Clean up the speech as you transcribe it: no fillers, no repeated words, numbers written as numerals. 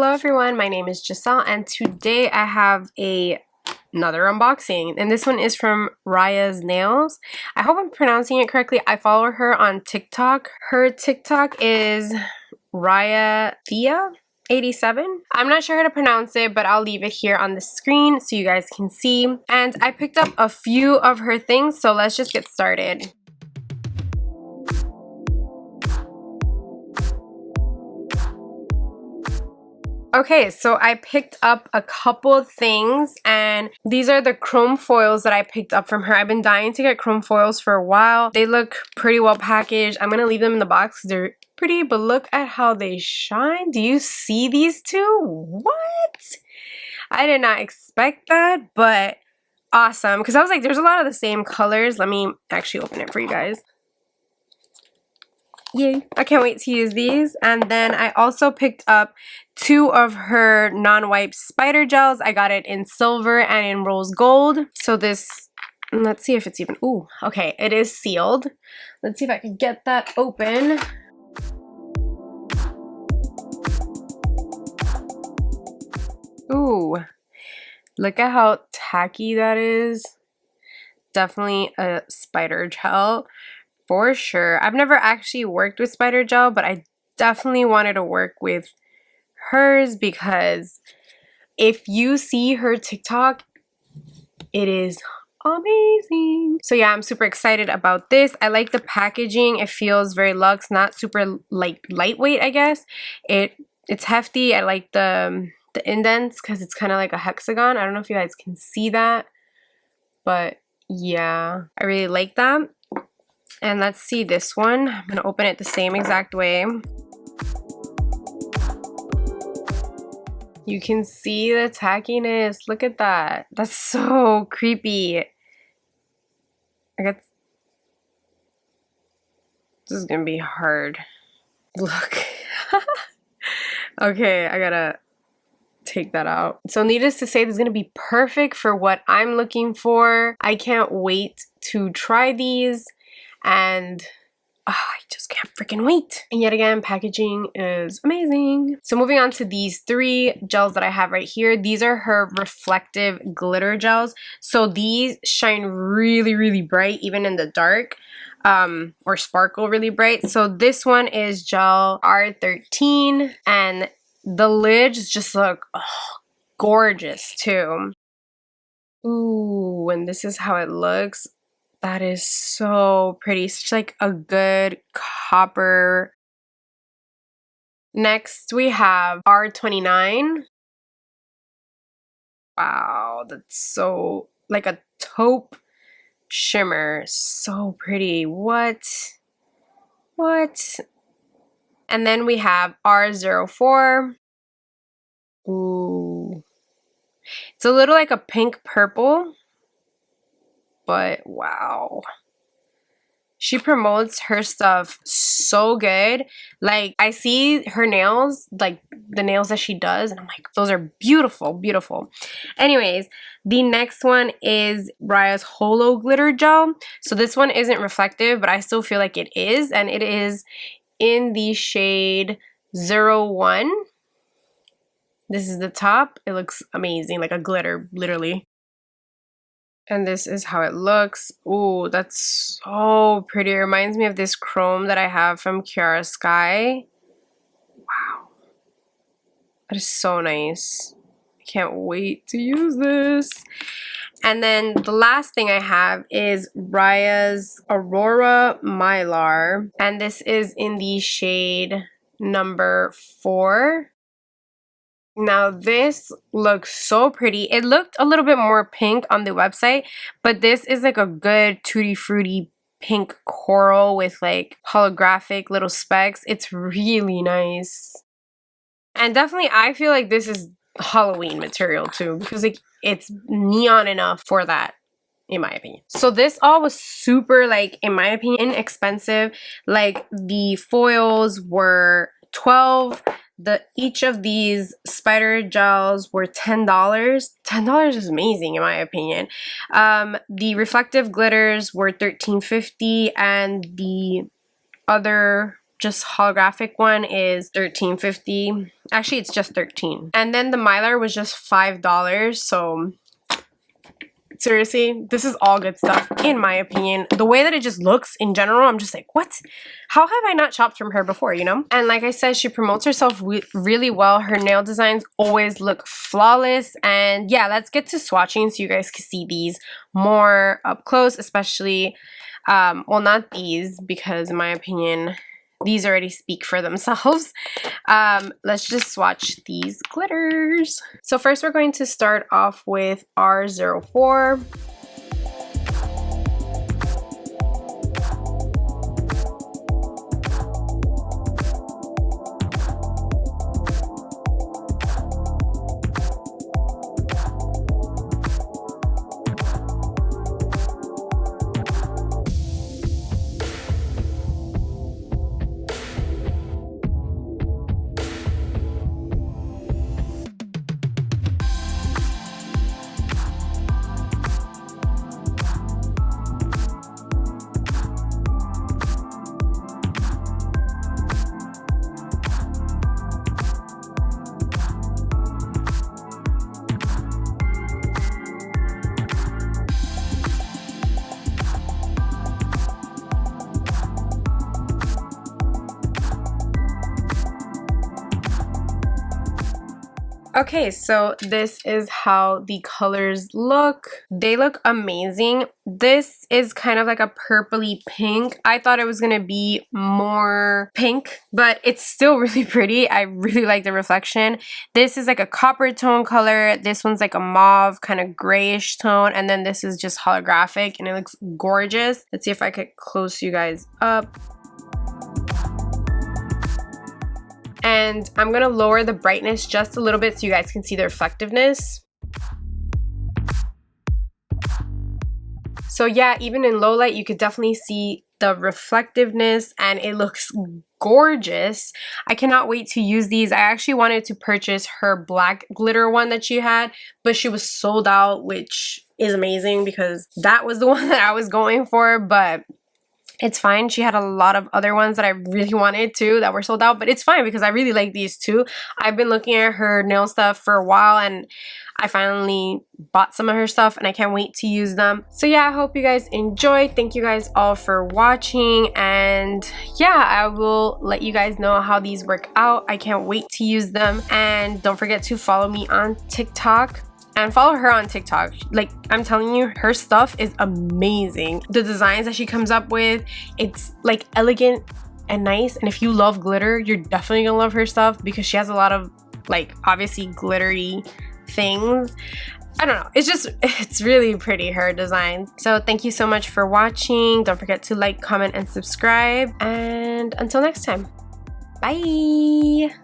Hello everyone, my name is Gissel and today I have another unboxing, and this one is from Riya's Nails. I hope I'm pronouncing it correctly. I follow her on TikTok. Her TikTok is Riya 87. I'm not sure how to pronounce it, but I'll leave it here on the screen so you guys can see. And I picked up a few of her things, so let's just get started. Okay, so I picked up a couple of things, and these are the chrome foils that I picked up from her. I've been dying to get chrome foils for a while. They look pretty well packaged. I'm gonna leave them in the box because they're pretty, but look at how they shine. Do you see these two? What? I did not expect that, but awesome. Because I was like, there's a lot of the same colors. Let me actually open it for you guys. Yay. I can't wait to use these. And then I also picked up two of her non-wipe spider gels. I got it in silver and in rose gold. So this, let's see if it's even, ooh, okay, it is sealed. Let's see if I can get that open. Ooh, look at how tacky that is. Definitely a spider gel. For sure. I've never actually worked with spider gel, but I definitely wanted to work with hers because if you see her TikTok, it is amazing. So yeah, I'm super excited about this. I like the packaging. It feels very luxe, not super lightweight, I guess. It's hefty. I like the indents because it's kind of like a hexagon. I don't know if you guys can see that, but yeah, I really like that. And let's see this one. I'm going to open it the same exact way. You can see the tackiness. Look at that. That's so creepy. I guess this is going to be hard. Look. Okay, I gotta take that out. So needless to say, this is going to be perfect for what I'm looking for. I can't wait to try these. And I just can't freaking wait. And yet again, packaging is amazing. So moving on to these three gels that I have right here. These are her reflective glitter gels. So these shine really, really bright, even in the dark, or sparkle really bright. So this one is gel R13, and the lids just look gorgeous too. Ooh, and this is how it looks. That is so pretty. Such like a good copper. Next we have R29. Wow, that's so like a taupe shimmer. So pretty. What? And then we have R04. Ooh. It's a little like a pink purple. But wow, she promotes her stuff so good. Like, I see her nails, like the nails that she does, and I'm like, those are beautiful, beautiful. Anyways, the next one is Riya's Holo Glitter gel. So this one isn't reflective, but I still feel like it is, and it is in the shade 01. This is the top. It looks amazing, like a glitter, literally. And this is how it looks. Ooh, that's so pretty. It reminds me of this chrome that I have from Kiara Sky. Wow. That is so nice. I can't wait to use this. And then the last thing I have is Riya's Aurora Mylar. And this is in the shade number 4. Now this looks so pretty. It looked a little bit more pink on the website, but this is like a good tutti frutti pink coral with like holographic little specks. It's really nice. And definitely I feel like this is Halloween material too, because like it's neon enough for that, in my opinion. So this all was super, like, in my opinion, inexpensive. Like the foils were $12. Each of these spider gels were $10. $10 is amazing in my opinion. The reflective glitters were $13.50, and the other just holographic one is $13.50. Actually, it's just $13. And then the Mylar was just $5. So seriously, this is all good stuff in my opinion. The way that it just looks in general, I'm just like, what? How have I not shopped from her before, you know? And like I said, she promotes herself really well. Her nail designs always look flawless. And yeah, let's get to swatching so you guys can see these more up close, especially, well, not these, because in my opinion, these already speak for themselves. Let's just swatch these glitters. So first we're going to start off with R04. Okay, so this is how the colors look. They look amazing. This is kind of like a purpley pink. I thought it was gonna be more pink, but it's still really pretty. I really like the reflection. This is like a copper tone color. This one's like a mauve kind of grayish tone, and then this is just holographic and it looks gorgeous. Let's see if I could close you guys up. And I'm gonna lower the brightness just a little bit so you guys can see the reflectiveness. So yeah, even in low light, you could definitely see the reflectiveness and it looks gorgeous. I cannot wait to use these. I actually wanted to purchase her black glitter one that she had, but she was sold out, which is amazing because that was the one that I was going for, but it's fine. She had a lot of other ones that I really wanted to that were sold out, but it's fine because I really like these too. I've been looking at her nail stuff for a while and I finally bought some of her stuff and I can't wait to use them. So yeah, I hope you guys enjoyed. Thank you guys all for watching, and yeah, I will let you guys know how these work out. I can't wait to use them, and don't forget to follow me on TikTok. And follow her on TikTok. Like, I'm telling you, her stuff is amazing. The designs that she comes up with, it's like elegant and nice. And if you love glitter, you're definitely gonna love her stuff because she has a lot of like obviously glittery things. I don't know, it's really pretty, her designs. So thank you so much for watching. Don't forget to like, comment, and subscribe. And until next time, bye.